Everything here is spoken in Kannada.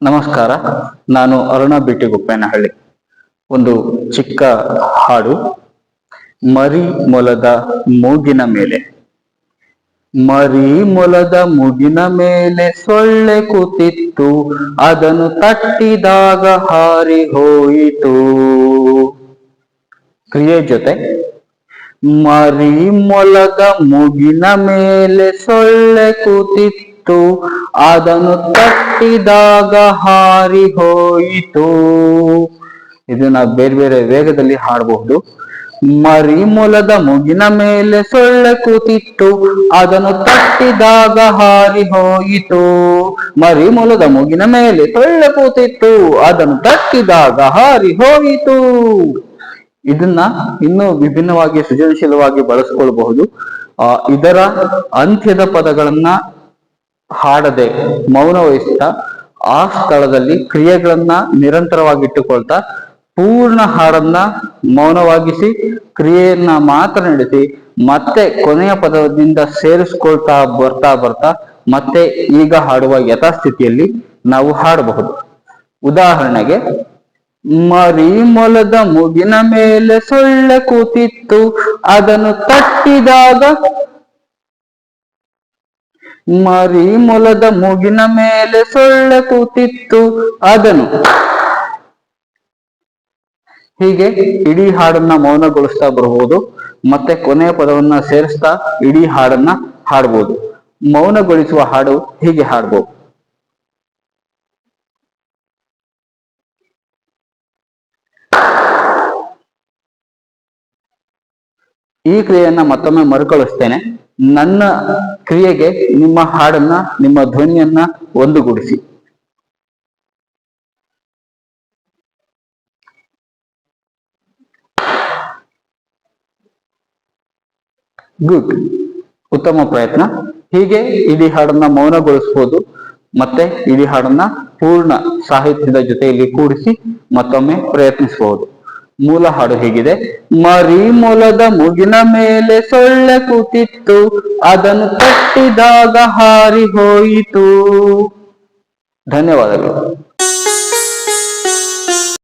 ನಮಸ್ಕಾರ. ನಾನು ಅರುಣ ಬಿಟಿ ಗುಪ್ಪೇನಹಳ್ಳಿ. ಒಂದು ಚಿಕ್ಕ ಹಾಡು. ಮರಿ ಮೊಲದ ಮೂಗಿನ ಮೇಲೆ. ಮರಿ ಮೊಲದ ಮೂಗಿನ ಮೇಲೆ ಸೊಳ್ಳೆ ಕೂತಿತ್ತು, ಅದನ್ನು ತಟ್ಟಿದಾಗ ಹಾರಿ ಹೋಯಿತು. ಕ್ರಿಯೆ ಜೊತೆ. ಮರಿ ಮೊಲದ ಮೂಗಿನ ಮೇಲೆ ಸೊಳ್ಳೆ ಕೂತಿತ್ತು, ಅದನ್ನು ತಟ್ಟಿದಾಗ ಹಾರಿ ಹೋಯಿತು. ಇದನ್ನ ಬೇರೆ ಬೇರೆ ವೇಗದಲ್ಲಿ ಹಾಡಬಹುದು. ಮರಿ ಮೊಲದ ಮೂಗಿನ ಮೇಲೆ ಸೊಳ್ಳೆ ಕೂತಿತ್ತು, ಅದನ್ನು ತಟ್ಟಿದಾಗ ಹಾರಿ ಹೋಯಿತು. ಮರಿ ಮೊಲದ ಮೂಗಿನ ಮೇಲೆ ಸೊಳ್ಳೆ ಕೂತಿತ್ತು, ಅದನ್ನು ತಟ್ಟಿದಾಗ ಹಾರಿ ಹೋಯಿತು. ಇದನ್ನ ಇನ್ನೂ ವಿಭಿನ್ನವಾಗಿ ಸೃಜನಶೀಲವಾಗಿ ಬಳಸಿಕೊಳ್ಳಬಹುದು. ಇದರ ಅಂತ್ಯದ ಪದಗಳನ್ನ ಹಾಡದೆ ಮೌನ ವಹಿಸ್ತಾ ಆ ಸ್ಥಳದಲ್ಲಿ ಕ್ರಿಯೆಗಳನ್ನ ನಿರಂತರವಾಗಿ ಇಟ್ಟುಕೊಳ್ತಾ ಪೂರ್ಣ ಹಾಡನ್ನ ಮೌನವಾಗಿಸಿ ಕ್ರಿಯೆಯನ್ನ ಮಾತ್ರ ನಡೆಸಿ ಮತ್ತೆ ಕೊನೆಯ ಪದದಿಂದ ಸೇರಿಸ್ಕೊಳ್ತಾ ಬರ್ತಾ ಬರ್ತಾ ಮತ್ತೆ ಈಗ ಹಾಡುವ ಯಥಾಸ್ಥಿತಿಯಲ್ಲಿ ನಾವು ಹಾಡಬಹುದು. ಉದಾಹರಣೆಗೆ, ಮರಿ ಮೊಲದ ಮೂಗಿನ ಮೇಲೆ ಸೊಳ್ಳೆ ಕೂತಿತ್ತು, ಅದನ್ನು ತಟ್ಟಿದಾಗ. ಮರಿ ಮೊಲದ ಮೂಗಿನ ಮೇಲೆ ಸೊಳ್ಳೆ ಕೂತಿತ್ತು, ಅದನ್ನು. ಹೀಗೆ ಇಡೀ ಹಾಡನ್ನ ಮೌನಗೊಳಿಸ್ತಾ ಬರಬಹುದು. ಮತ್ತೆ ಕೊನೆಯ ಪದವನ್ನ ಸೇರಿಸ್ತಾ ಇಡೀ ಹಾಡನ್ನ ಹಾಡ್ಬೋದು. ಮೌನಗೊಳಿಸುವ ಹಾಡು ಹೀಗೆ ಹಾಡ್ಬೋದು. ಈ ಕ್ರಿಯೆಯನ್ನ ಮತ್ತೊಮ್ಮೆ ಮರುಕಳಿಸ್ತೇನೆ. ನನ್ನ ಕ್ರಿಯೆಗೆ ನಿಮ್ಮ ಹಾಡನ್ನ, ನಿಮ್ಮ ಧ್ವನಿಯನ್ನ ಒಂದುಗೂಡಿಸಿ. ಗುಡ್, ಉತ್ತಮ ಪ್ರಯತ್ನ. ಹೀಗೆ ಇಡೀ ಹಾಡನ್ನ ಮೌನಗೊಳಿಸಬಹುದು. ಮತ್ತೆ ಇಡೀ ಹಾಡನ್ನ ಪೂರ್ಣ ಸಾಹಿತ್ಯದ ಜೊತೆಯಲ್ಲಿ ಕೂಡಿಸಿ ಮತ್ತೊಮ್ಮೆ ಪ್ರಯತ್ನಿಸಬಹುದು. ಮೂಲ ಹಾಡು ಹೀಗಿದೆ. ಮರಿ ಮೊಲದ ಮೂಗಿನ ಮೇಲೆ ಸೊಳ್ಳೆ ಕೂತಿತ್ತು, ಅದನ್ನು ತಟ್ಟಿದಾಗ ಹಾರಿ ಹೋಯಿತು. ಧನ್ಯವಾದಗಳು.